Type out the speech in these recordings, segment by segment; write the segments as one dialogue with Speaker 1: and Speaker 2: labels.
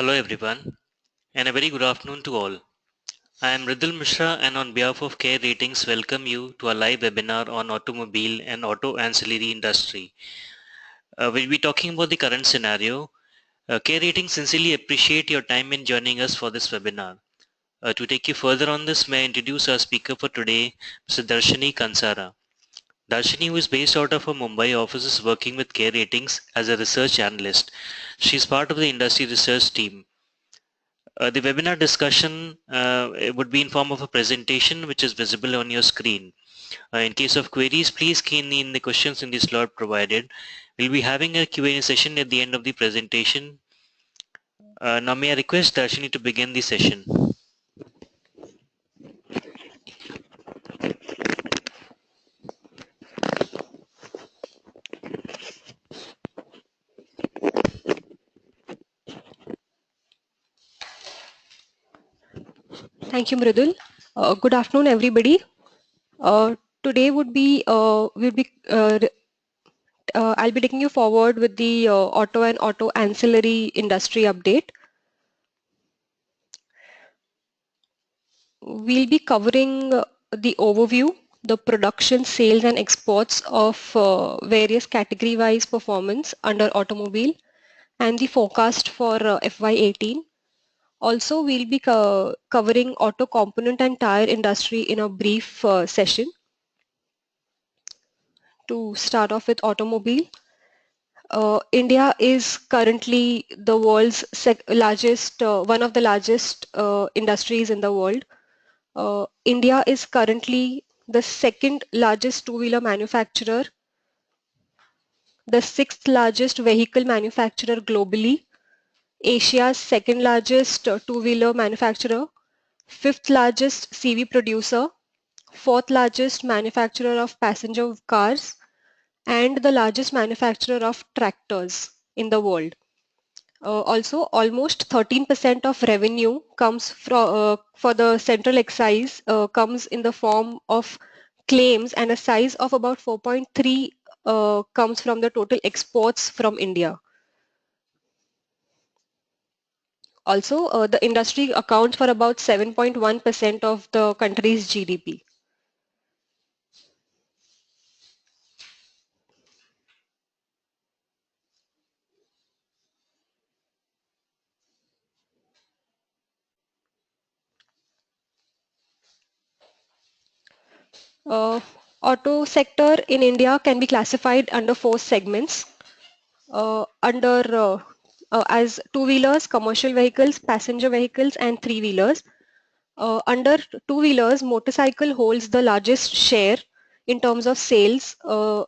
Speaker 1: Hello everyone, and a very good afternoon to all. I am Ridul Mishra, and on behalf of Care Ratings welcome you to a live webinar on automobile and auto ancillary industry. We'll be talking about the current scenario. Care Ratings sincerely appreciate your time in joining us for this webinar. To take you further on this, may I introduce our speaker for today, Mr. Darshini Kansara. Darshini, who is based out of her Mumbai office, is working with Care Ratings as a research analyst. She is part of the industry research team. The webinar discussion it would be in form of a presentation which is visible on your screen. In case of queries, please key in the questions in the slot provided. We'll be having a Q&A session at the end of the presentation. Now may I request Darshini to begin the session.
Speaker 2: Thank you, Mridul. Good afternoon, everybody. Today I'll be taking you forward with the auto and auto ancillary industry update. We'll be covering the overview, the production, sales, and exports of various category-wise performance under automobile, and the forecast for FY18. Also, we'll be covering auto component and tire industry in a brief session. To start off with automobile, India is currently the world's one of the largest industries in the world. India is currently the second largest two-wheeler manufacturer, the sixth largest vehicle manufacturer globally, Asia's second largest two-wheeler manufacturer, fifth largest CV producer, fourth largest manufacturer of passenger cars, and the largest manufacturer of tractors in the world. Also, almost 13% of revenue comes for the central excise comes in the form of claims, and a size of about 4.3 comes from the total exports from India. Also, the industry accounts for about 7.1% of the country's GDP. Auto sector in India can be classified under four segments. As two-wheelers, commercial vehicles, passenger vehicles, and three-wheelers. Under two-wheelers, motorcycle holds the largest share in terms of sales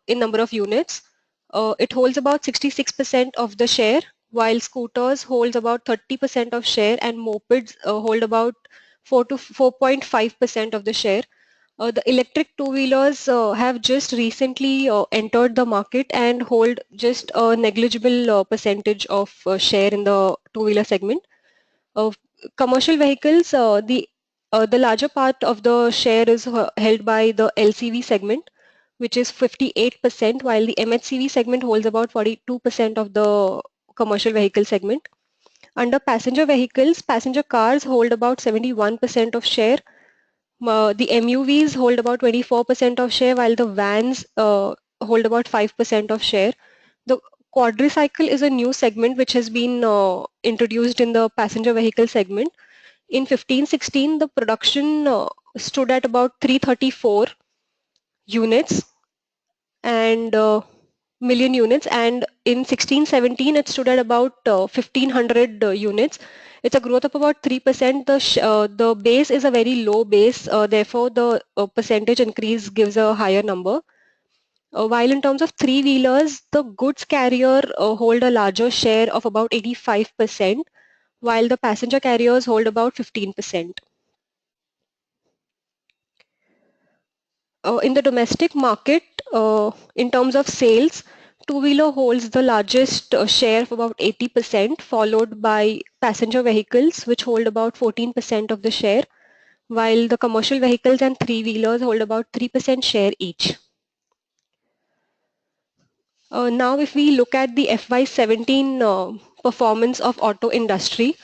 Speaker 2: in number of units. It holds about 66% of the share, while scooters holds about 30% of share, and mopeds hold about 4 to 4.5% of the share. The electric two-wheelers have just recently entered the market and hold just a negligible percentage of share in the two-wheeler segment. Commercial vehicles, the larger part of the share is held by the LCV segment, which is 58%, while the MHCV segment holds about 42% of the commercial vehicle segment. Under passenger vehicles, passenger cars hold about 71% of share. The MUVs hold about 24% of share, while the vans hold about 5% of share. The quadricycle is a new segment which has been introduced in the passenger vehicle segment. In 15-16, the production stood at about 334 units and million units, and in 16-17 it stood at about 1500 units. It's a growth of about 3%. The base is a very low base, therefore the percentage increase gives a higher number. While in terms of three-wheelers, the goods carrier hold a larger share of about 85%, while the passenger carriers hold about 15%. In the domestic market, in terms of sales, two-wheeler holds the largest share of about 80%, followed by passenger vehicles, which hold about 14% of the share, while the commercial vehicles and three-wheelers hold about 3% share each. Now, if we look at the FY17 performance of auto industry,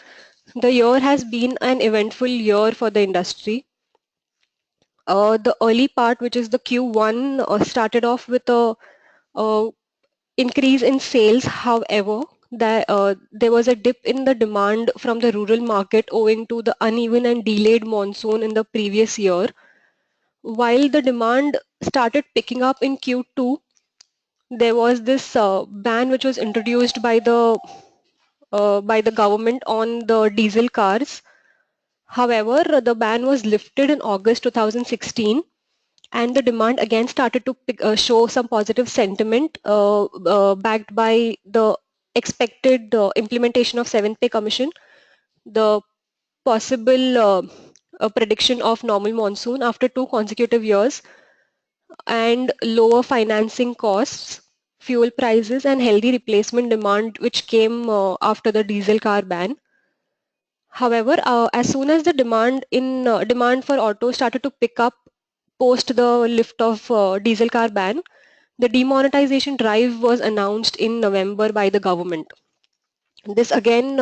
Speaker 2: the year has been an eventful year for the industry. The early part, which is the Q1, started off with a increase in sales. However, there was a dip in the demand from the rural market owing to the uneven and delayed monsoon in the previous year. While the demand started picking up in Q2, there was this ban which was introduced by the government on the diesel cars. However, the ban was lifted in August 2016, and the demand again started to show some positive sentiment, backed by the expected implementation of 7th pay commission, the possible prediction of normal monsoon after 2 consecutive years, and lower financing costs, fuel prices, and healthy replacement demand, which came after the diesel car ban. However, as soon as the demand for auto started to pick up post the lift of diesel car ban, the demonetization drive was announced in November by the government. This again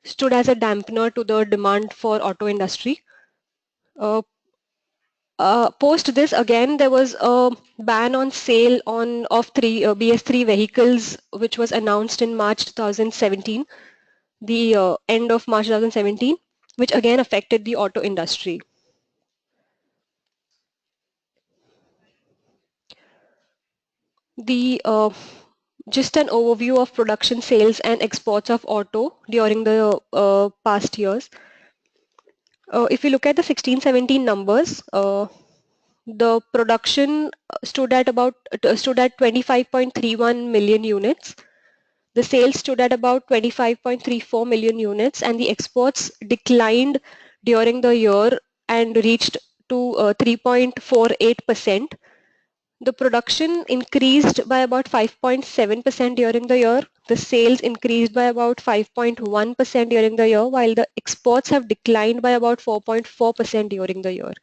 Speaker 2: stood as a dampener to the demand for auto industry. Uh, Post this, again there was a ban on sale on of three BS3 vehicles, which was announced in March 2017, the end of March 2017, which again affected the auto industry. The Just an overview of production, sales, and exports of auto during the past years. If you look at the 16-17 numbers, the production stood at 25.31 million units. The sales stood at about 25.34 million units, and the exports declined during the year and reached to 3.48%. The production increased by about 5.7% during the year. The sales increased by about 5.1% during the year, while the exports have declined by about 4.4% during the year.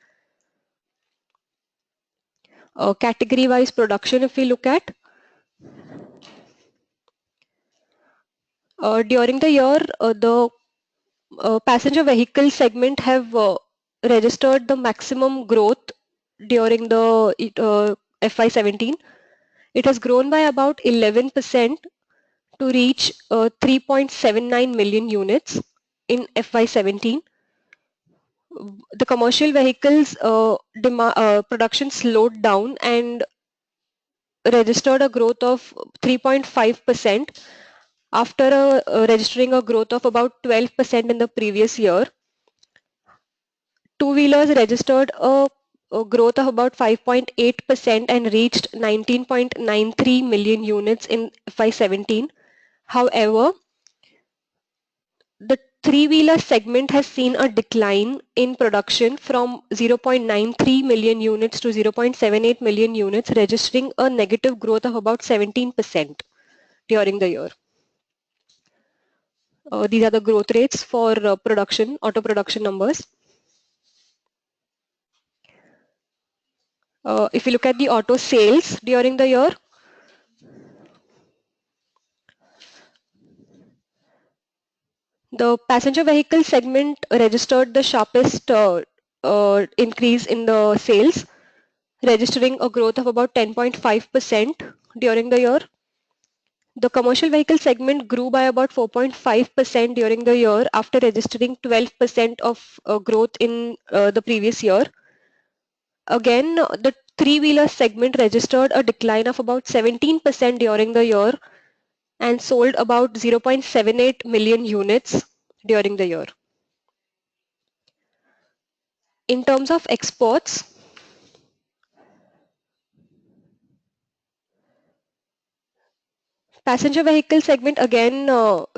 Speaker 2: Category-wise production, if we look at, during the year, the passenger vehicle segment have registered the maximum growth during the FY17. It has grown by about 11% to reach 3.79 million units in FY17. The commercial vehicles production slowed down and registered a growth of 3.5% after registering a growth of about 12% in the previous year. Two-wheelers registered a growth of about 5.8% and reached 19.93 million units in FY17. However, the three-wheeler segment has seen a decline in production from 0.93 million units to 0.78 million units, registering a negative growth of about 17% during the year. These are the growth rates for auto production numbers. If you look at the auto sales during the year, the passenger vehicle segment registered the sharpest increase in the sales, registering a growth of about 10.5% during the year. The commercial vehicle segment grew by about 4.5% during the year after registering 12% of growth in the previous year. Again, the three-wheeler segment registered a decline of about 17% during the year and sold about 0.78 million units during the year. In terms of exports, passenger vehicle segment again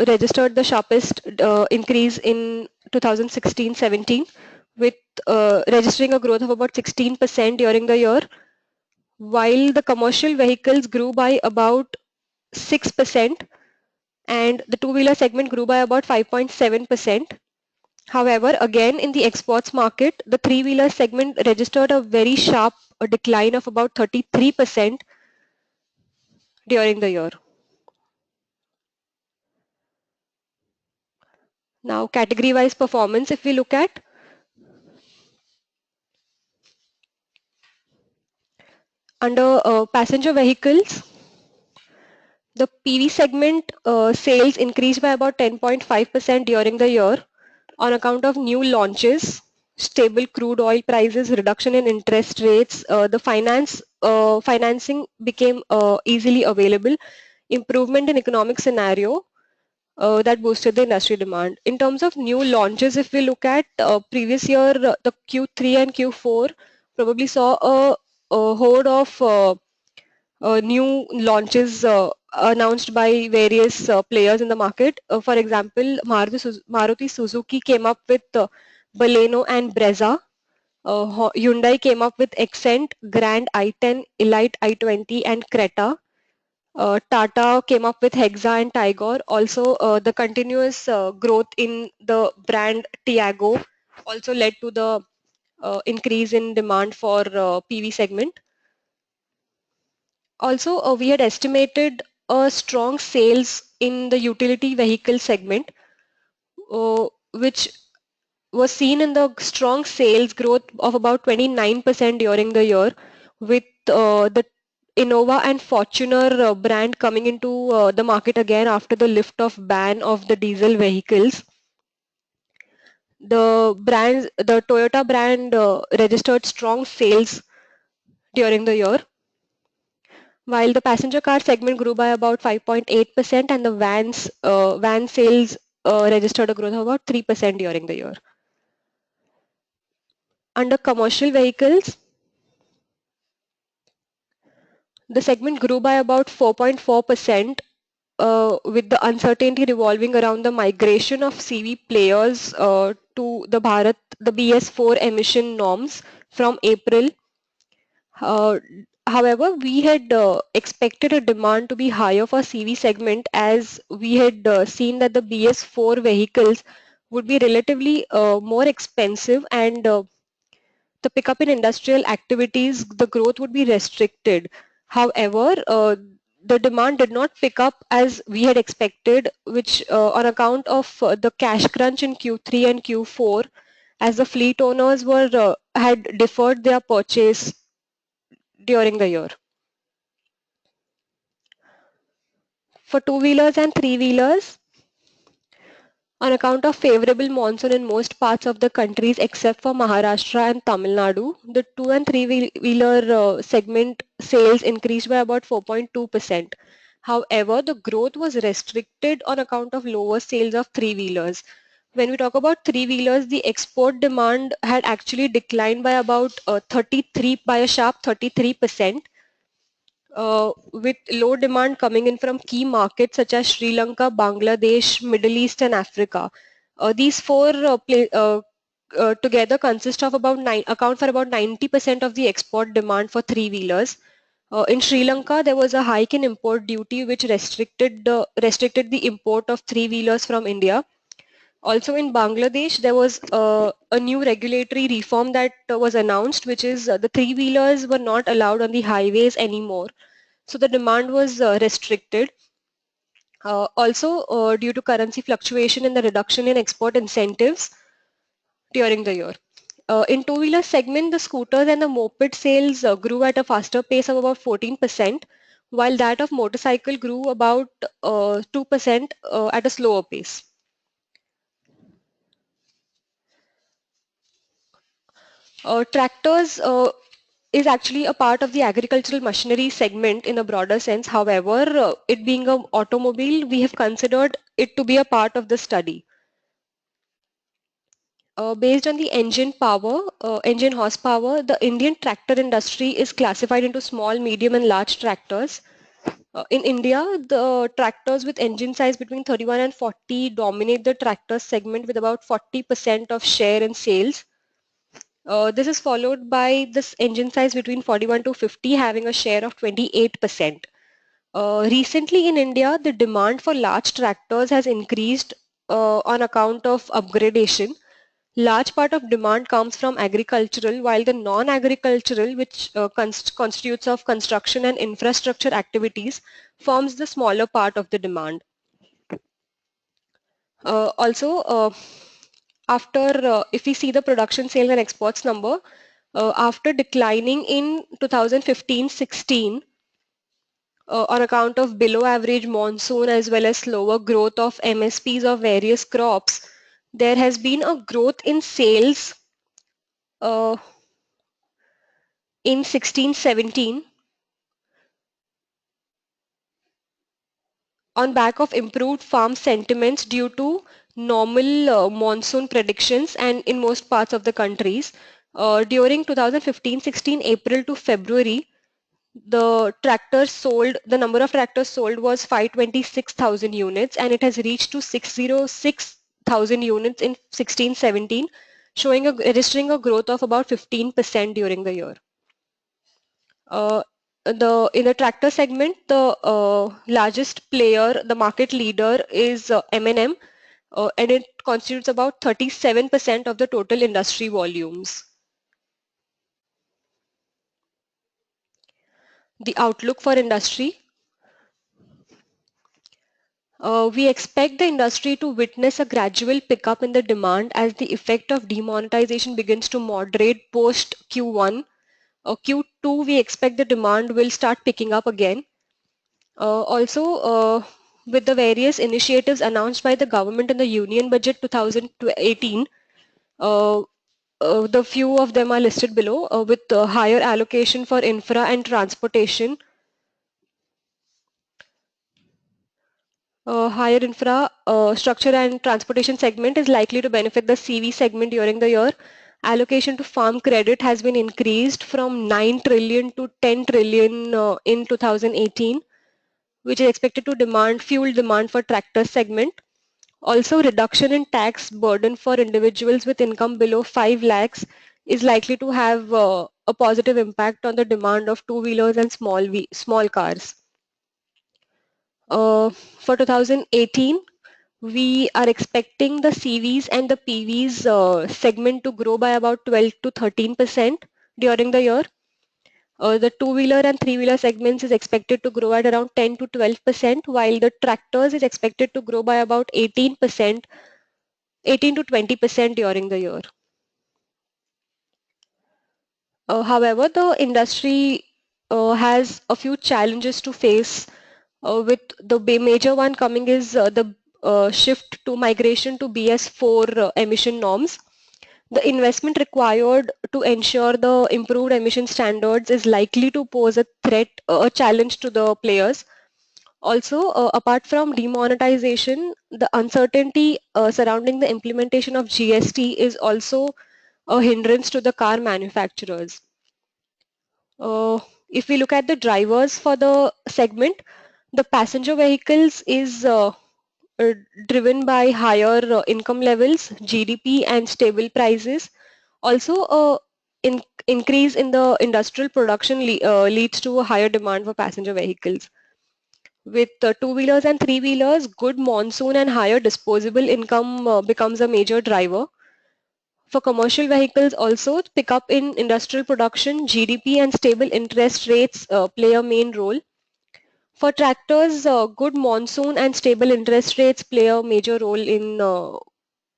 Speaker 2: registered the sharpest increase in 2016-17, with registering a growth of about 16% during the year, while the commercial vehicles grew by about 6% and the two-wheeler segment grew by about 5.7%. However, again in the exports market, the three-wheeler segment registered a very sharp decline of about 33% during the year. Now, category-wise performance, if we look at, under passenger vehicles, the PV segment sales increased by about 10.5% during the year on account of new launches, stable crude oil prices, reduction in interest rates. The financing became easily available, improvement in economic scenario that boosted the industry demand. In terms of new launches, if we look at previous year, the Q3 and Q4 probably saw a horde of new launches announced by various players in the market. For example, Maruti Suzuki came up with Baleno and Brezza. Hyundai came up with Accent, Grand i10, Elite i20 and Creta. Tata came up with Hexa and Tigor. Also, the continuous growth in the brand Tiago also led to the increase in demand for PV segment. Also, we had estimated a strong sales in the utility vehicle segment, which was seen in the strong sales growth of about 29% during the year, with the Innova and Fortuner brand coming into the market again after the lift of ban of the diesel vehicles. The Toyota brand registered strong sales during the year, while the passenger car segment grew by about 5.8% and the van sales registered a growth of about 3% during the year. Under commercial vehicles, the segment grew by about 4.4%, with the uncertainty revolving around the migration of CV players to the BS4 emission norms from April. Uh, However, we had expected a demand to be higher for CV segment, as we had seen that the BS4 vehicles would be relatively more expensive, and the pickup in industrial activities, the growth would be restricted. However, the demand did not pick up as we had expected, which on account of the cash crunch in Q3 and Q4, as the fleet owners had deferred their purchase during the year. For two-wheelers and three-wheelers, on account of favorable monsoon in most parts of the countries except for Maharashtra and Tamil Nadu, the two and three-wheeler segment sales increased by about 4.2%. However, the growth was restricted on account of lower sales of three-wheelers. When we talk about three-wheelers, the export demand had actually declined by about 33 by a sharp 33%, with low demand coming in from key markets such as Sri Lanka, Bangladesh, Middle East, and Africa. These four together consist of account for about 90% of the export demand for three-wheelers. In Sri Lanka, there was a hike in import duty which restricted the import of three-wheelers from India. Also in Bangladesh, there was a new regulatory reform that was announced, which is the three-wheelers were not allowed on the highways anymore. So the demand was restricted. Also, due to currency fluctuation and the reduction in export incentives during the year. In two-wheeler segment, the scooters and the moped sales grew at a faster pace of about 14%, while that of motorcycle grew about 2% at a slower pace. Tractors is actually a part of the agricultural machinery segment in a broader sense. However, it being an automobile, we have considered it to be a part of the study. Based on the engine horsepower, the Indian tractor industry is classified into small, medium, and large tractors. In India, the tractors with engine size between 31 and 40 dominate the tractor segment with about 40% of share in sales. This is followed by this engine size between 41 to 50 having a share of 28%. Recently in India, the demand for large tractors has increased on account of upgradation. Large part of demand comes from agricultural, while the non-agricultural, which constitutes of construction and infrastructure activities, forms the smaller part of the demand. Also, if we see the production, sales and exports number, after declining in 2015-16 on account of below average monsoon as well as slower growth of MSPs of various crops, there has been a growth in sales uh, in 16-17 on back of improved farm sentiments due to normal monsoon predictions and in most parts of the countries. During 2015-16 April to February, the number of tractors sold was 526,000 units, and it has reached to 606,000 units in 16-17, registering a growth of about 15% during the year. In the tractor segment, the largest player, the market leader is M&M, and it constitutes about 37% of the total industry volumes. The outlook for industry. We expect the industry to witness a gradual pickup in the demand as the effect of demonetization begins to moderate post Q1. Q2, we expect the demand will start picking up again. Also, with the various initiatives announced by the government in the Union Budget 2018, uh, the few of them are listed below, with higher allocation for infra and transportation. Higher infrastructure and transportation segment is likely to benefit the CV segment during the year. Allocation to farm credit has been increased from 9 trillion to 10 trillion in 2018, which is expected to fuel demand for tractor segment. Also, reduction in tax burden for individuals with income below 5 lakhs is likely to have a positive impact on the demand of two-wheelers and small cars. For 2018, we are expecting the CVs and the PVs segment to grow by about 12 to 13% during the year. The two-wheeler and three-wheeler segments is expected to grow at around 10 to 12%, while the tractors is expected to grow by about 18%, 18 to 20% during the year. However, the industry has a few challenges to face, with the major one coming is the shift to migration to BS4 emission norms. The investment required to ensure the improved emission standards is likely to pose a challenge to the players. Also, apart from demonetization, the uncertainty surrounding the implementation of GST is also a hindrance to the car manufacturers. If we look at the drivers for the segment, the passenger vehicles is uh, driven by higher income levels, GDP, and stable prices. Also, increase in the industrial production leads to a higher demand for passenger vehicles. With two-wheelers and three-wheelers, good monsoon and higher disposable income becomes a major driver. For commercial vehicles also, pick up in industrial production, GDP and stable interest rates play a main role. For tractors, good monsoon and stable interest rates play a major role in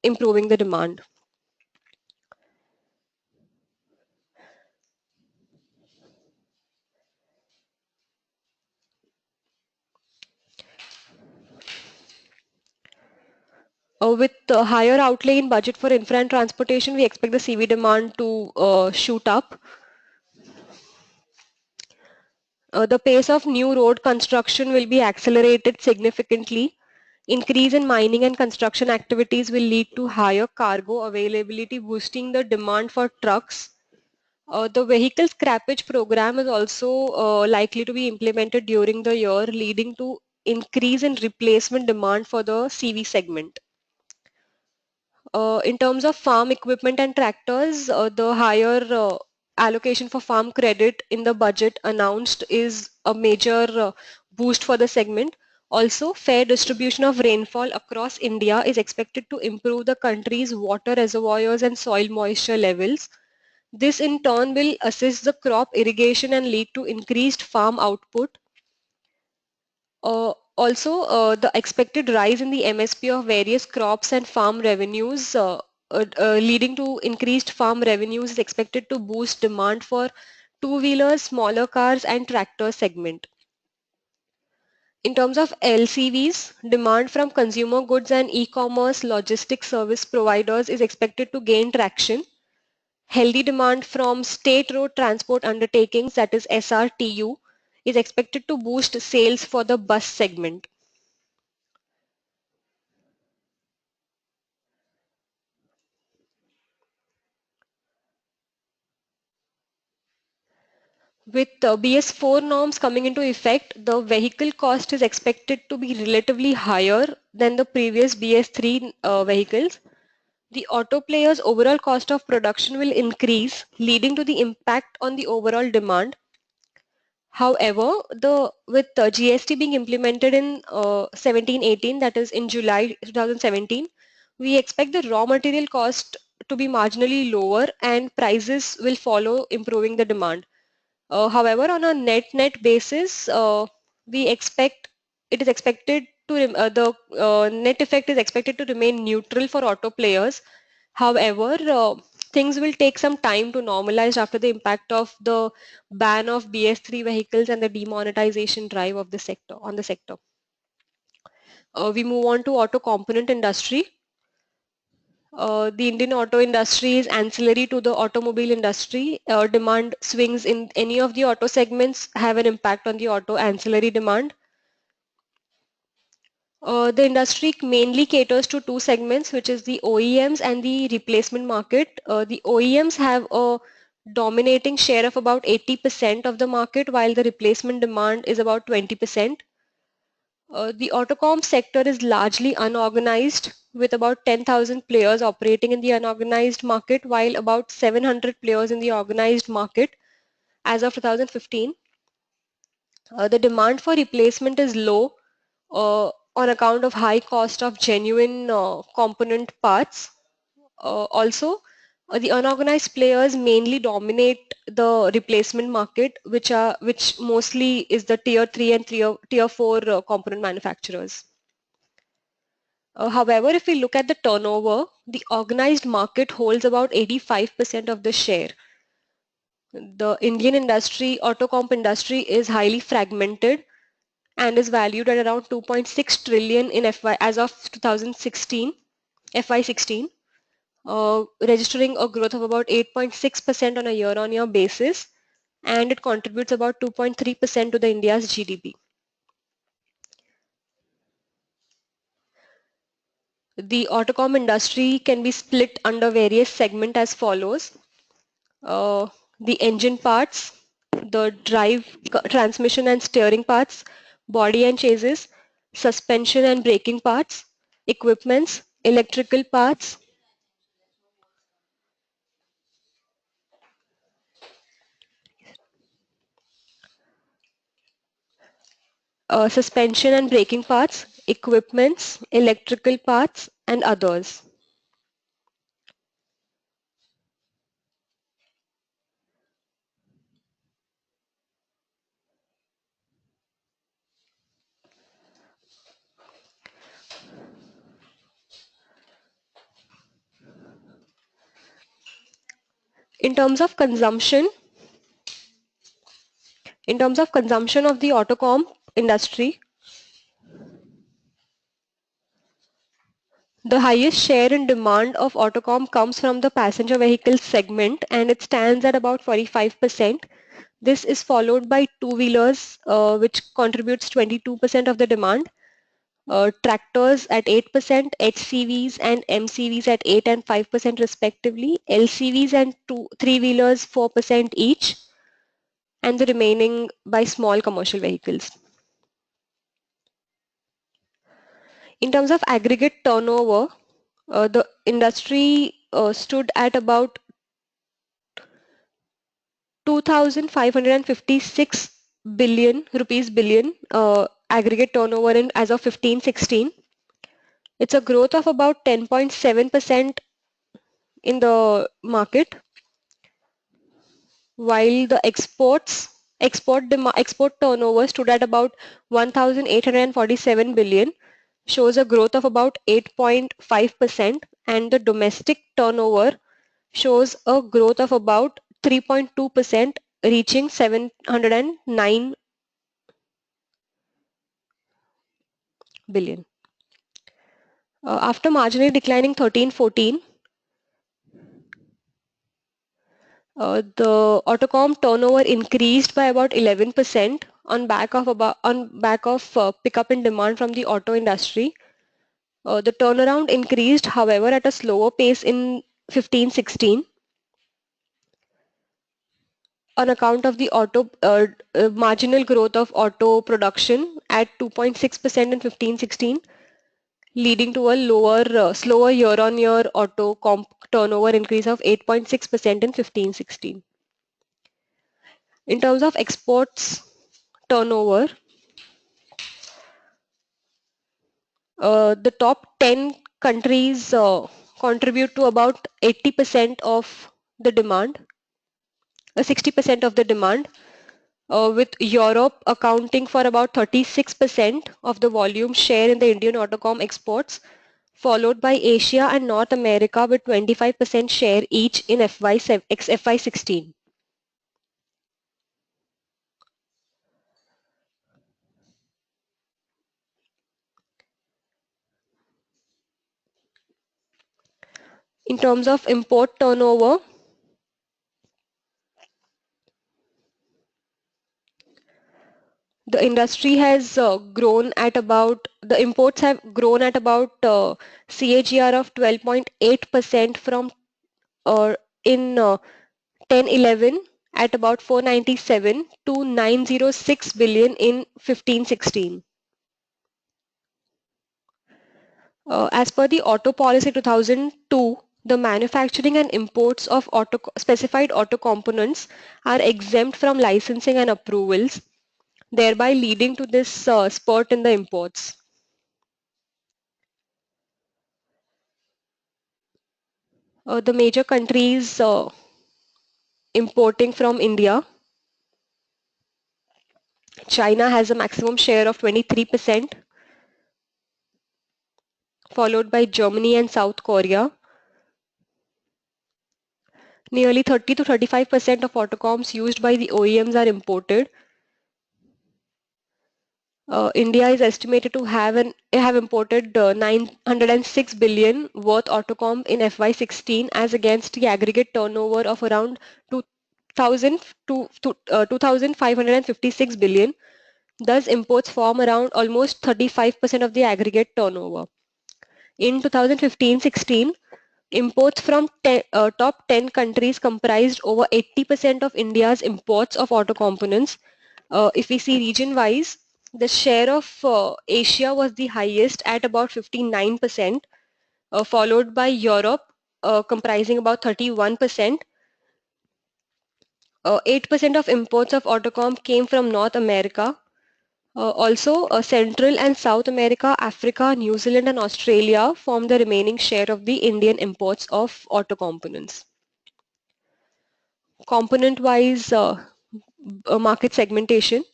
Speaker 2: improving the demand. With higher outlay in budget for infra and transportation, we expect the CV demand to shoot up. The pace of new road construction will be accelerated significantly. Increase in mining and construction activities will lead to higher cargo availability, boosting the demand for trucks. The vehicle scrappage program is also likely to be implemented during the year, leading to increase in replacement demand for the CV segment. In terms of farm equipment and tractors, the higher allocation for farm credit in the budget announced is a major boost for the segment. Also, fair distribution of rainfall across India is expected to improve the country's water reservoirs and soil moisture levels. This in turn will assist the crop irrigation and lead to increased farm output. Also, the expected rise in the MSP of various crops and farm revenues, leading to increased farm revenues, is expected to boost demand for two-wheelers, smaller cars, and tractor segment. In terms of LCVs, demand from consumer goods and e-commerce logistics service providers is expected to gain traction. Healthy demand from state road transport undertakings, that is SRTU, is expected to boost sales for the bus segment. With BS4 norms coming into effect, the vehicle cost is expected to be relatively higher than the previous BS3 vehicles. The auto players' overall cost of production will increase, leading to the impact on the overall demand. However, with GST being implemented in 17-18, that is in July 2017, we expect the raw material cost to be marginally lower and prices will follow, improving the demand. However, on a net basis, we expect it is expected to the net effect is expected to remain neutral for auto players. However, things will take some time to normalize after the impact of the ban of BS3 vehicles and the demonetization drive of the sector on the sector. We move on to auto component industry. The Indian auto industry is ancillary to the automobile industry. Demand swings in any of the auto segments have an impact on the auto ancillary demand. The industry mainly caters to two segments, which is the OEMs and the replacement market. The OEMs have a dominating share of about 80% of the market, while the replacement demand is about 20%. The autocom sector is largely unorganized, with about 10,000 players operating in the unorganized market, while about 700 players in the organized market as of 2015. The demand for replacement is low on account of high cost of genuine component parts. Also, the unorganized players mainly dominate the replacement market, which mostly is the tier 3 and tier 4 component manufacturers. However, if we look at the turnover, the organized market holds about 85% of the share. The Indian industry, auto comp industry, is highly fragmented and is valued at around 2.6 trillion in FY as of 2016, FY16, registering a growth of about 8.6% on a year-on-year basis, and it contributes about 2.3% to the India's GDP. The autocom industry can be split under various segments as follows. Uh, the engine parts, the drive, transmission and steering parts, body and chassis, suspension and braking parts, equipments, electrical parts, suspension and braking parts, equipments, electrical parts, and others. In terms of consumption, of the autocom industry, the highest share in demand of autocom comes from the passenger vehicle segment, and it stands at about 45%. This is followed by two-wheelers, which contributes 22% of the demand, tractors at 8%, HCVs and MCVs at 8 and 5% respectively, LCVs and three-wheelers 4% each, and the remaining by small commercial vehicles. In terms of aggregate turnover, the industry stood at about 2,556 billion aggregate turnover in as of 15-16. It's a growth of about 10.7% in the market, while the export turnover stood at about 1,847 billion, shows a growth of about 8.5%, and the domestic turnover shows a growth of about 3.2%, reaching 709 billion. After marginally declining 13-14, the Autocom turnover increased by about 11% on back of pickup in demand from the auto industry. The turnaround increased, however, at a slower pace in 15-16 on account of the marginal growth of auto production at 2.6% in 15-16, leading to a slower year-on-year auto comp turnover increase of 8.6% in 15-16. In terms of exports turnover, the top 10 countries contribute to about 80% of the demand, 60% of the demand, with Europe accounting for about 36% of the volume share in the Indian Autocom exports, followed by Asia and North America with 25% share each in FY16. In terms of import turnover, the industry has the imports have grown at about CAGR of 12.8% from in 10-11 at about 497 to 906 billion in 15-16. As per the Auto Policy 2002, the manufacturing and imports of specified auto components are exempt from licensing and approvals, thereby leading to this spurt in the imports. The major countries importing from India: China has a maximum share of 23%, followed by Germany and South Korea. Nearly 30 to 35% of autocoms used by the OEMs are imported. India is estimated to have imported 906 billion worth autocom in FY16, as against the aggregate turnover of around 2,000 to 2,556 billion. Thus, imports form around almost 35% of the aggregate turnover. In 2015-16, imports from top 10 countries comprised over 80% of India's imports of auto components. If we see region-wise, the share of Asia was the highest at about 59%, followed by Europe, comprising about 31%. 8% of imports of Autocom came from North America. Also, Central and South America, Africa, New Zealand and Australia form the remaining share of the Indian imports of auto components. Component-wise market segmentation.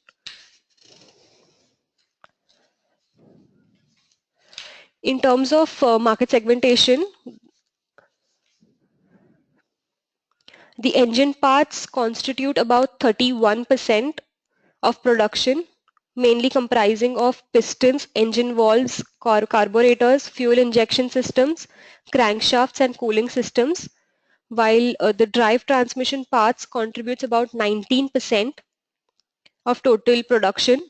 Speaker 2: In terms of market segmentation, the engine parts constitute about 31% of production, mainly comprising of pistons, engine valves, carburetors, fuel injection systems, crankshafts and cooling systems, while the drive transmission parts contributes about 19% of total production.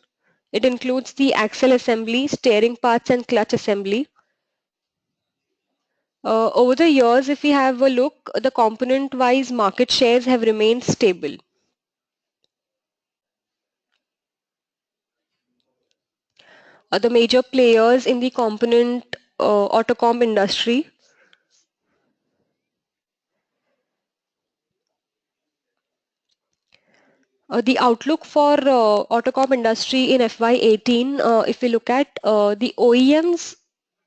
Speaker 2: It includes the axle assembly, steering parts and clutch assembly. Over the years, if we have a look, the component-wise market shares have remained stable. The major players in the component autocom industry: The outlook for autocomp industry in FY18, if we look at the OEMs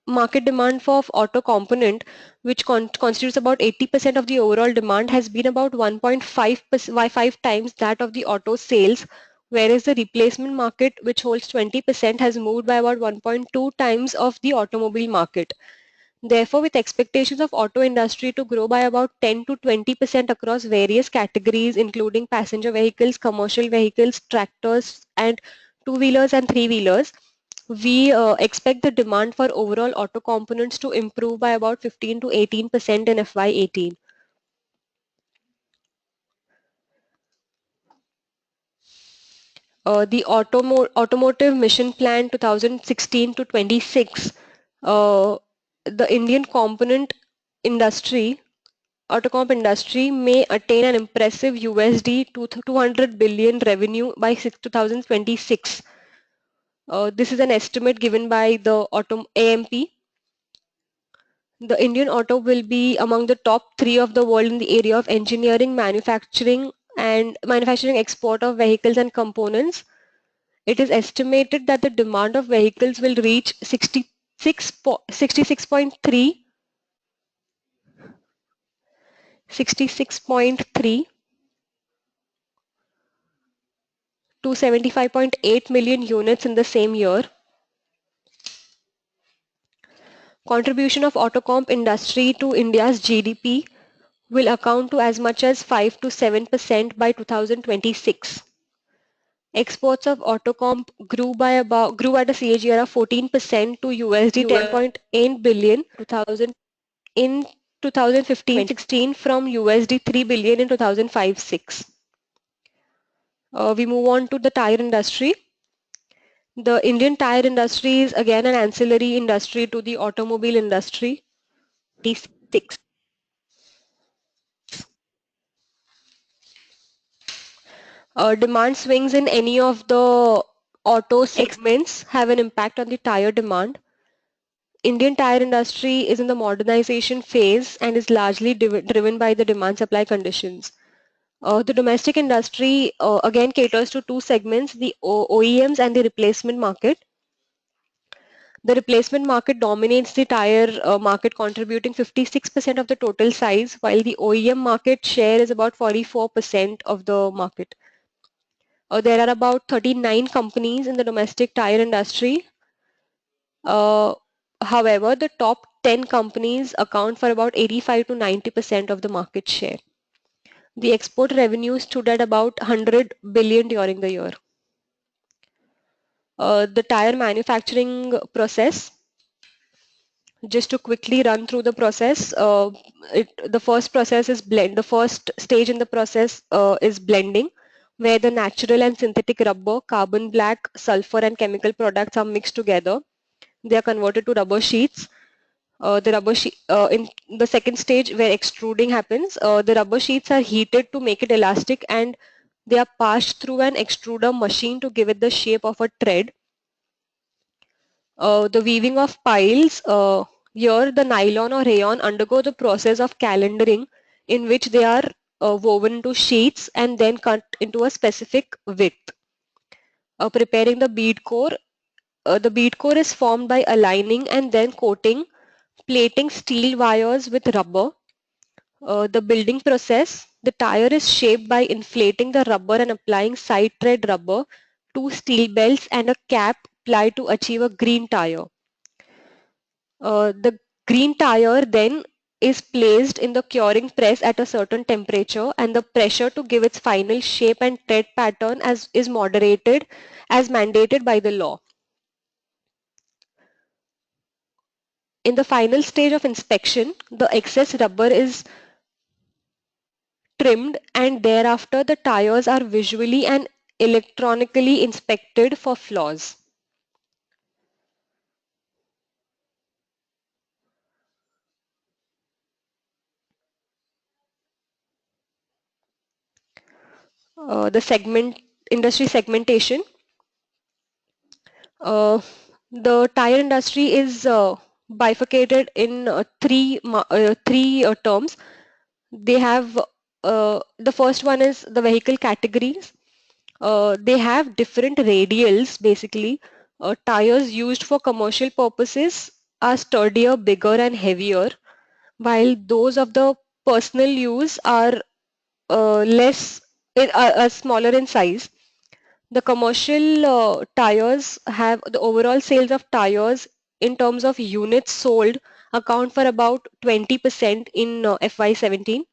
Speaker 2: market demand for auto component, which constitutes about 80% of the overall demand, has been about 1.5 times that of the auto sales, whereas the replacement market, which holds 20%, has moved by about 1.2 times of the automobile market. Therefore, with expectations of auto industry to grow by about 10 to 20% across various categories, including passenger vehicles, commercial vehicles, tractors, and two-wheelers and three-wheelers, we expect the demand for overall auto components to improve by about 15 to 18% in FY18. The Automotive Mission Plan 2016 to 26, the Indian component industry, autocomp industry may attain an impressive USD 200 billion revenue by 2026. This is an estimate given by the Auto AMP. The Indian auto will be among the top three of the world in the area of engineering, manufacturing export of vehicles and components. It is estimated that the demand of vehicles will reach 66.3 to 75.8 million units in the same year. Contribution of autocomp industry to India's GDP will account to as much as 5 to 7% by 2026. Exports of autocomp grew at a CAGR of 14% to USD 10.8 billion 2000 in 2015-16 from USD 3 billion in 2005-6. We move on to the tire industry. The Indian tire industry is again an ancillary industry to the automobile industry. T6. Demand swings in any of the auto segments have an impact on the tire demand. Indian tire industry is in the modernization phase and is largely driven by the demand supply conditions. The domestic industry again caters to two segments, the OEMs and the replacement market. The replacement market dominates the tire market, contributing 56% of the total size, while the OEM market share is about 44% of the market. There are about 39 companies in the domestic tire industry. However, the top 10 companies account for about 85 to 90% of the market share. The export revenue stood at about 100 billion during the year. The tire manufacturing process, just to quickly run through the process, the first process is blend. The first stage in the process is blending, where the natural and synthetic rubber, carbon black, sulfur, and chemical products are mixed together. They are converted to rubber sheets. In the second stage where extruding happens, the rubber sheets are heated to make it elastic and they are passed through an extruder machine to give it the shape of a thread. The weaving of piles, here the nylon or rayon undergo the process of calendering in which they are woven into sheets and then cut into a specific width. Preparing the bead core. The bead core is formed by aligning and then coating, plating steel wires with rubber. The building process, the tire is shaped by inflating the rubber and applying side tread rubber, two steel belts and a cap applied to achieve a green tire. The green tire then is placed in the curing press at a certain temperature and the pressure to give its final shape and tread pattern is moderated as mandated by the law. In the final stage of inspection, the excess rubber is trimmed and thereafter the tires are visually and electronically inspected for flaws. The industry segmentation. Uh, the tire industry is bifurcated in three terms. They have the first one is the vehicle categories. They have different radials basically. Tires used for commercial purposes are sturdier, bigger and heavier, while those of the personal use are smaller in size. The commercial tires have the overall sales of tires in terms of units sold account for about 20% in FY17,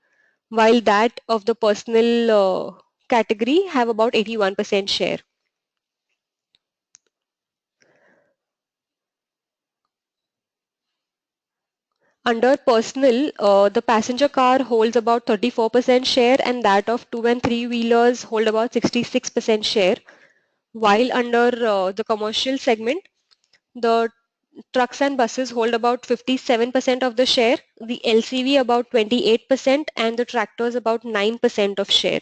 Speaker 2: while that of the personal category have about 81% share. Under personal, the passenger car holds about 34% share and that of two and three wheelers hold about 66% share, while under the commercial segment, the trucks and buses hold about 57% of the share, the LCV about 28% and the tractors about 9% of share.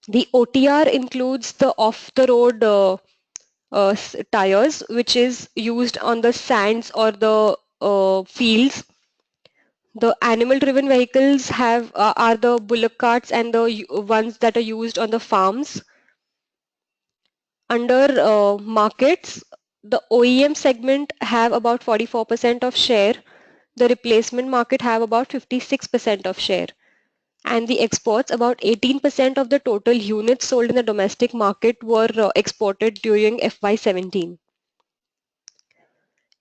Speaker 2: The OTR includes the off-the-road tires, which is used on the sands or the fields. The animal-driven vehicles are the bullock carts and the ones that are used on the farms. Under markets, the OEM segment have about 44% of share. The replacement market have about 56% of share. And the exports, about 18% of the total units sold in the domestic market were exported during FY17.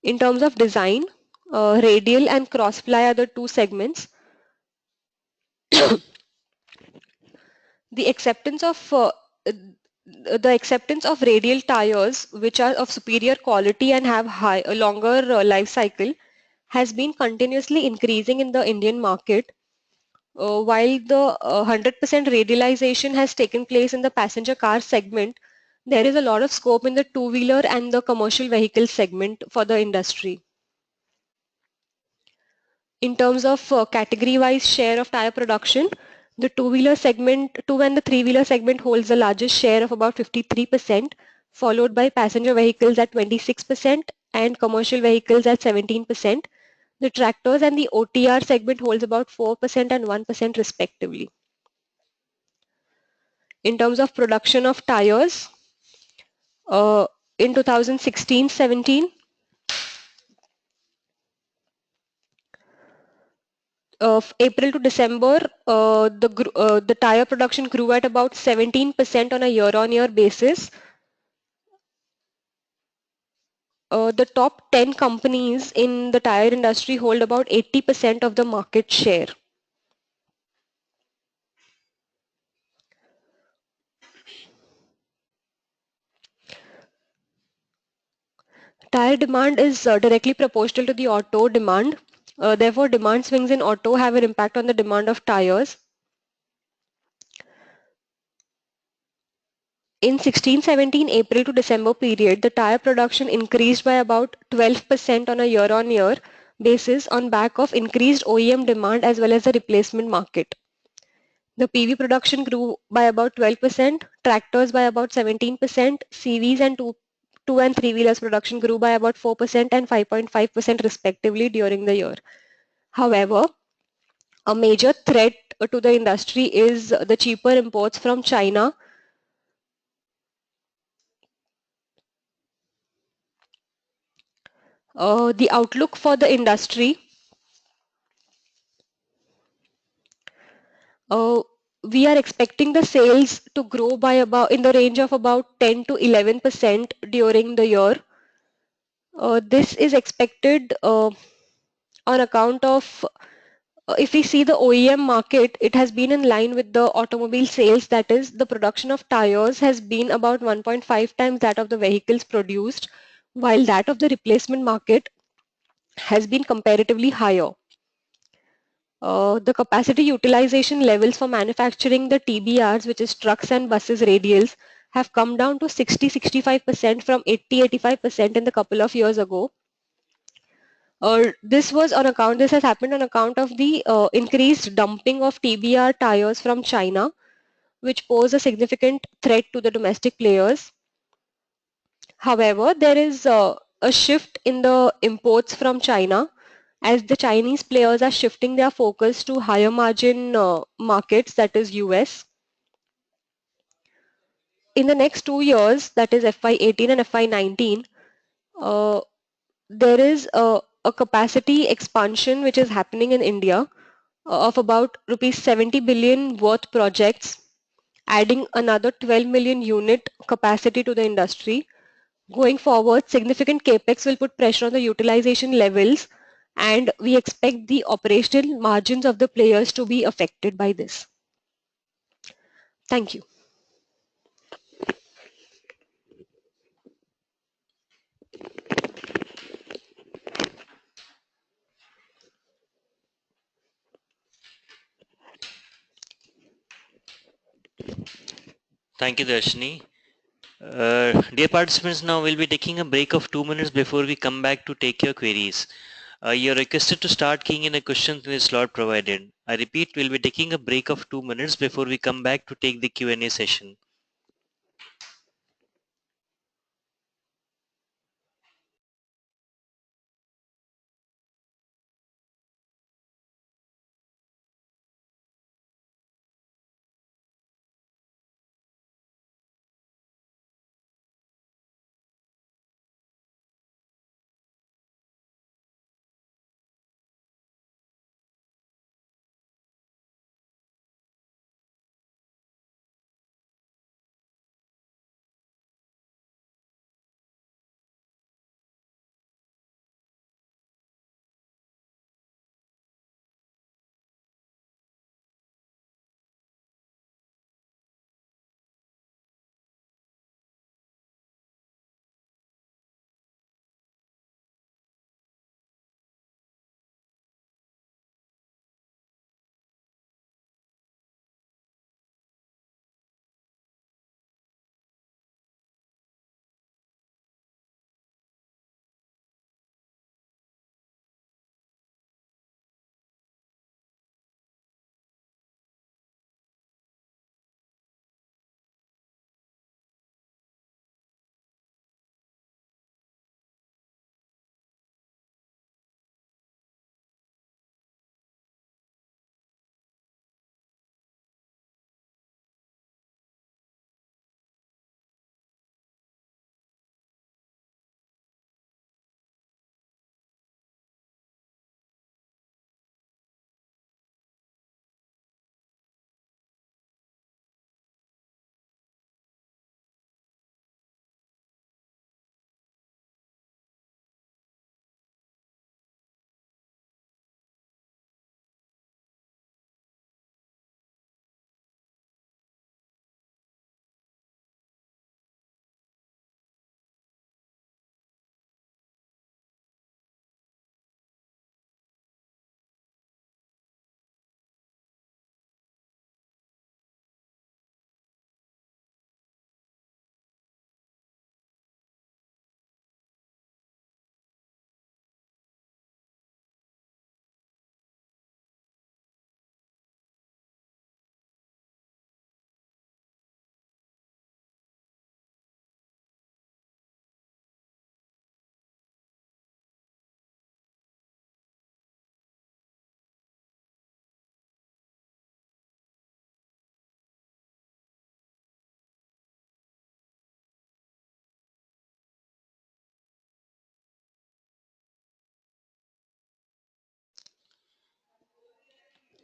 Speaker 2: In terms of design, radial and cross-ply are the two segments. The acceptance of radial tires, which are of superior quality and have a longer life cycle, has been continuously increasing in the Indian market. While the 100% radialization has taken place in the passenger car segment, there is a lot of scope in the two-wheeler and the commercial vehicle segment for the industry. In terms of category-wise share of tire production, the two-wheeler segment, two and the three-wheeler segment holds the largest share of about 53%, followed by passenger vehicles at 26% and commercial vehicles at 17%. The tractors and the OTR segment holds about 4% and 1% respectively. In terms of production of tires, in 2016-17, April to December, the tire production grew at about 17% on a year-on-year basis. The top 10 companies in the tire industry hold about 80% of the market share. Tire demand is directly proportional to the auto demand. Therefore, demand swings in auto have an impact on the demand of tires. In 16-17 April to December period, the tire production increased by about 12% on a year-on-year basis on back of increased OEM demand as well as the replacement market. The PV production grew by about 12%, tractors by about 17%, CVs and two and three wheelers production grew by about 4% and 5.5% respectively during the year. However, a major threat to the industry is the cheaper imports from China. The outlook for the industry, we are expecting the sales to grow by about in the range of about 10 to 11% during the year. This is expected on account of if we see the OEM market, it has been in line with the automobile sales. That is, the production of tires has been about 1.5 times that of the vehicles produced, while that of the replacement market has been comparatively higher. The capacity utilization levels for manufacturing the TBRs, which is trucks and buses radials, have come down to 60-65% from 80-85% in the couple of years ago. This has happened on account of the increased dumping of TBR tires from China, which pose a significant threat to the domestic players. However, there is a shift in the imports from China as the Chinese players are shifting their focus to higher margin markets, that is US. in the next 2 years, that is FY18 and FY19, uh, there is a capacity expansion which is happening in India of about rupees 70 billion worth projects, adding another 12 million unit capacity to the industry. Going forward, significant capex will put pressure on the utilization levels, and we expect the operational margins of the players to be affected by this. Thank you.
Speaker 1: Thank you, Darshini. Dear participants, now we'll be taking a break of 2 minutes before we come back to take your queries. You're requested to start keying in a question in the slot provided. I repeat, we'll be taking a break of 2 minutes before we come back to take the Q&A session.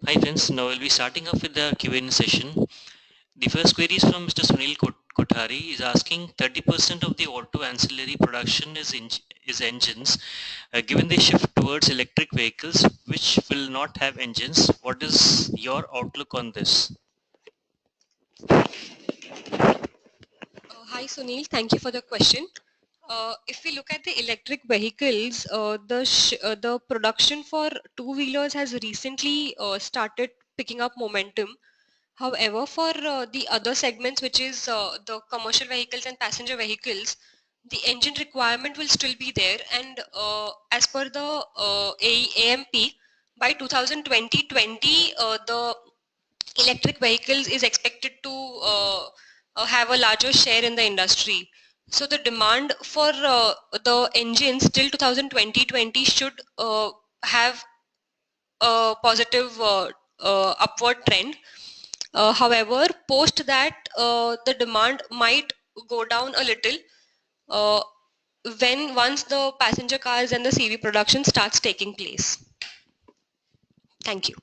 Speaker 1: Hi friends, now we'll be starting off with the Q&A session. The first query is from Mr. Sunil Kothari. Is asking 30% of the auto ancillary production is engines. Given the shift towards electric vehicles, which will not have engines, what is your outlook on this?
Speaker 2: Hi Sunil, thank you for the question. If we look at the electric vehicles, the production for two-wheelers has recently started picking up momentum. However, for the other segments, which is the commercial vehicles and passenger vehicles, the engine requirement will still be there. And as per the AMP, by 2020, the electric vehicles is expected to have a larger share in the industry. So the demand for the engines till 2020 should have a positive upward trend. However, post that, the demand might go down a little uh, when once the passenger cars and the CV production starts taking place. Thank you.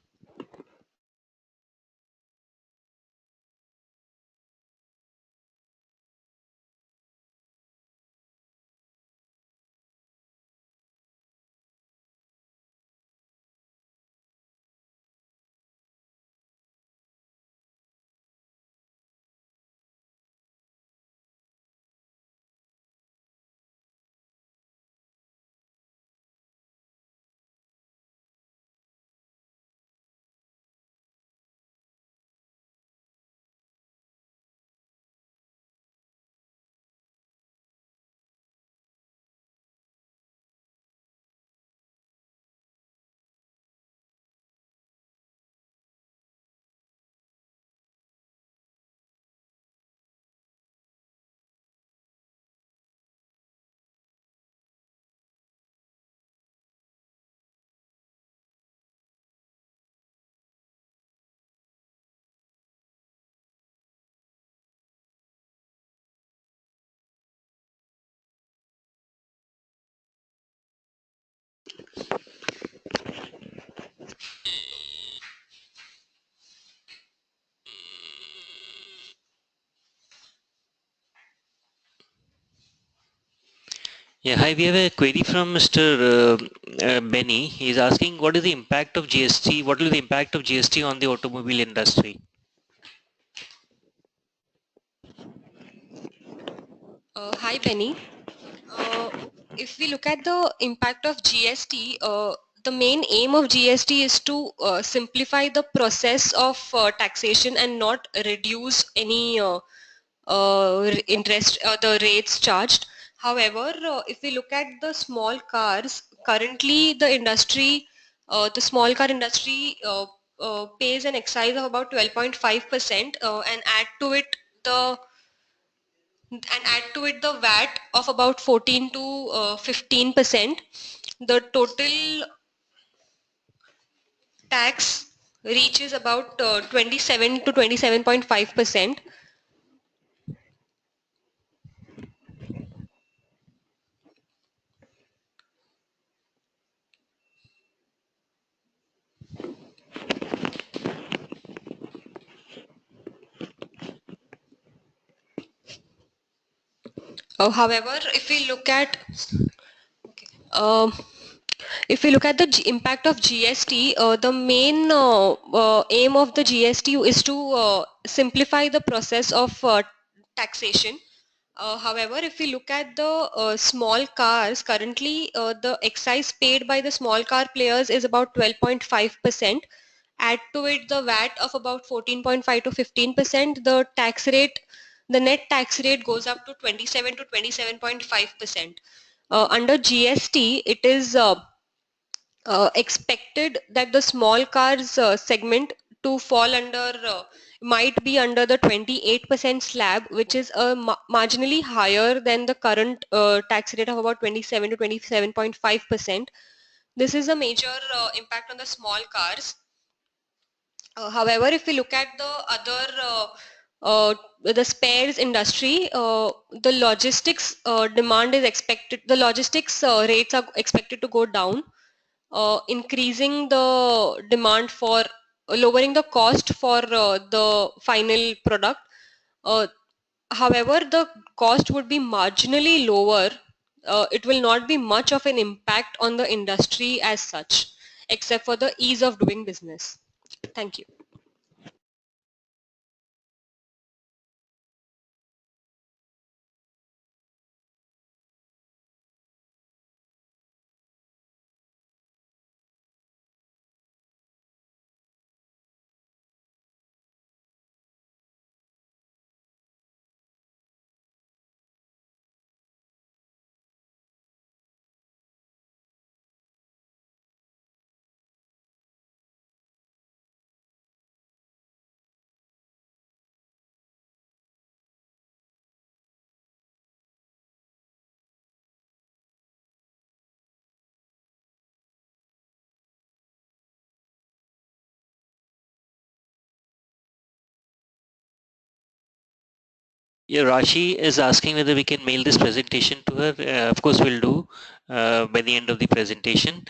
Speaker 1: Yeah, hi, we have a query from Mr. Benny. He's asking what is the impact of GST? What will be the impact of GST on the automobile industry?
Speaker 2: Hi, Benny. Uh, if we look at the impact of GST, the main aim of GST is to simplify the process of taxation and not reduce any interest, the rates charged. However, if we look at the small cars, currently the small car industry pays an excise of about 12.5%, the the VAT of about 14 to 15%. The total tax reaches about 27 to 27.5%. However, if we look at um, if we look at the impact of GST, the main aim of the GST is to simplify the process of taxation. However, if we look at the small cars, currently the excise paid by the small car players is about 12.5%. Add to it the VAT of about 14.5 to 15%, the net tax rate goes up to 27 to 27.5%. Under GST, it is expected that the small cars segment to fall under might be under the 28% slab, which is marginally higher than the current tax rate of about 27 to 27.5%. This is a major impact on the small cars. However, if we look at the other the spares industry, the logistics logistics rates are expected to go down, increasing the demand for lowering the cost for the final product. Uh, However, the cost would be marginally lower. It will not be much of an impact on the industry as such, except for the ease of doing business. Thank you.
Speaker 1: Yeah, Rashi is asking whether we can mail this presentation to her. Of course, we'll do by the end of the presentation.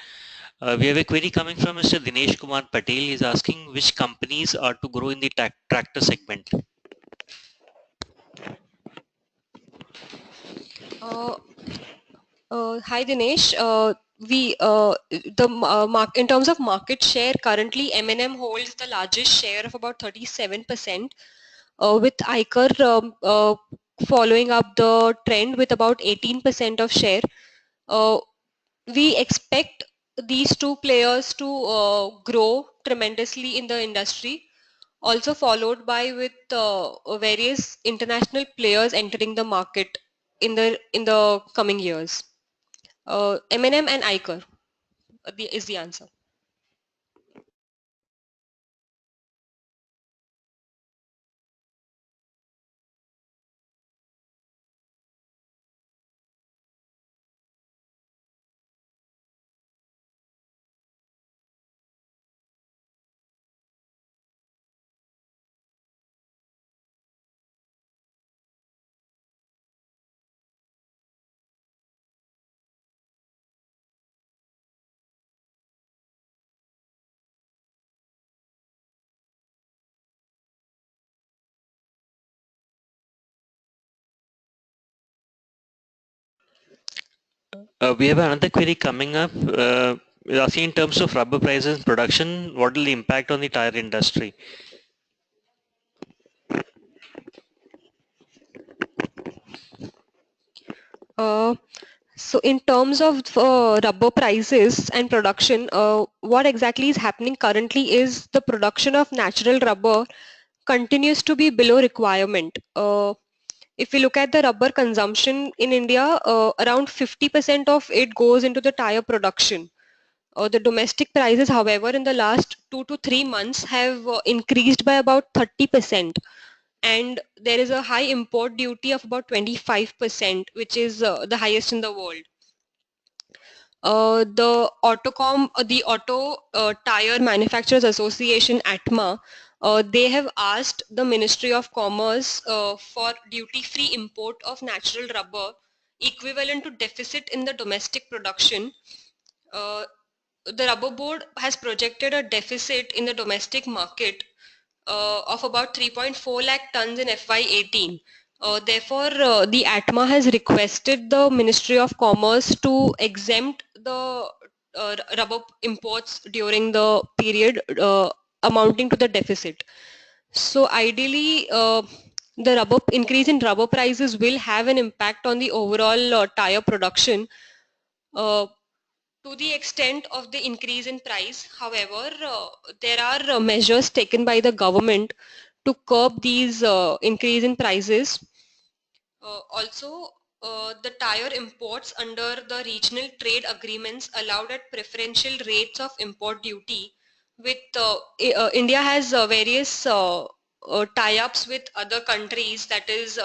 Speaker 1: We have a query coming from Mr. Dinesh Kumar Patel. He's asking which companies are to grow in the tractor segment.
Speaker 2: Uh, Hi Dinesh. We the in terms of market share, currently M&M holds the largest share of about 37%, with Iker following up the trend with about 18% of share. Uh, we expect these two players to grow tremendously in the industry, also followed by with various international players entering the market in the coming years. M&M and Iker is the answer.
Speaker 1: We have another query coming up. Asking in terms of rubber prices and production, what will the impact on the tire industry?
Speaker 2: Uh, so in terms of rubber prices and production, what exactly is happening currently is the production of natural rubber continues to be below requirement. If we look at the rubber consumption in India, around 50% of it goes into the tire production. The domestic prices, however, in the last 2 to 3 months have increased by about 30%, and there is a high import duty of about 25%, which is the highest in the world. The Auto Tire Manufacturers Association (ATMA), they have asked the Ministry of Commerce for duty-free import of natural rubber equivalent to deficit in the domestic production. Uh, the rubber board has projected a deficit in the domestic market of about 3.4 lakh tons in FY18. Therefore, the ATMA has requested the Ministry of Commerce to exempt the rubber imports during the period amounting to the deficit. So ideally, the rubber increase in rubber prices will have an impact on the overall tire production. Uh, to the extent of the increase in price. However, there are measures taken by the government to curb these increase in prices. Also, the tire imports under the regional trade agreements allowed at preferential rates of import duty. With India has various tie-ups with other countries, that is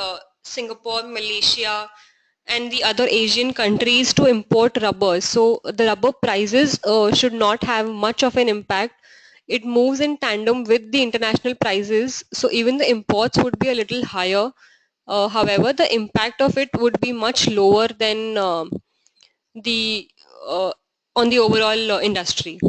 Speaker 2: Singapore, Malaysia, and the other Asian countries to import rubber. So the rubber prices should not have much of an impact. It moves in tandem with the international prices, so even the imports would be a little higher. However, the impact of it would be much lower than the uh, on the overall industry.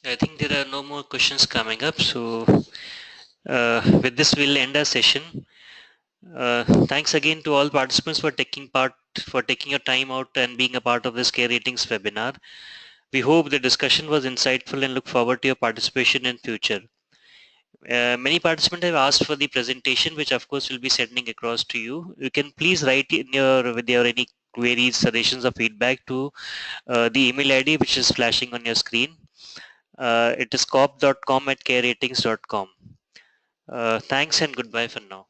Speaker 1: I think there are no more questions coming up. So with this, we'll end our session. Thanks again to all participants for taking your time out and being a part of this Care Ratings webinar. We hope the discussion was insightful and look forward to your participation in future. Many participants have asked for the presentation, which of course we'll be sending across to you. You can please write in your with your any queries, suggestions, or feedback to the email ID which is flashing on your screen. It is cop.com@careratings.com. Thanks and goodbye for now.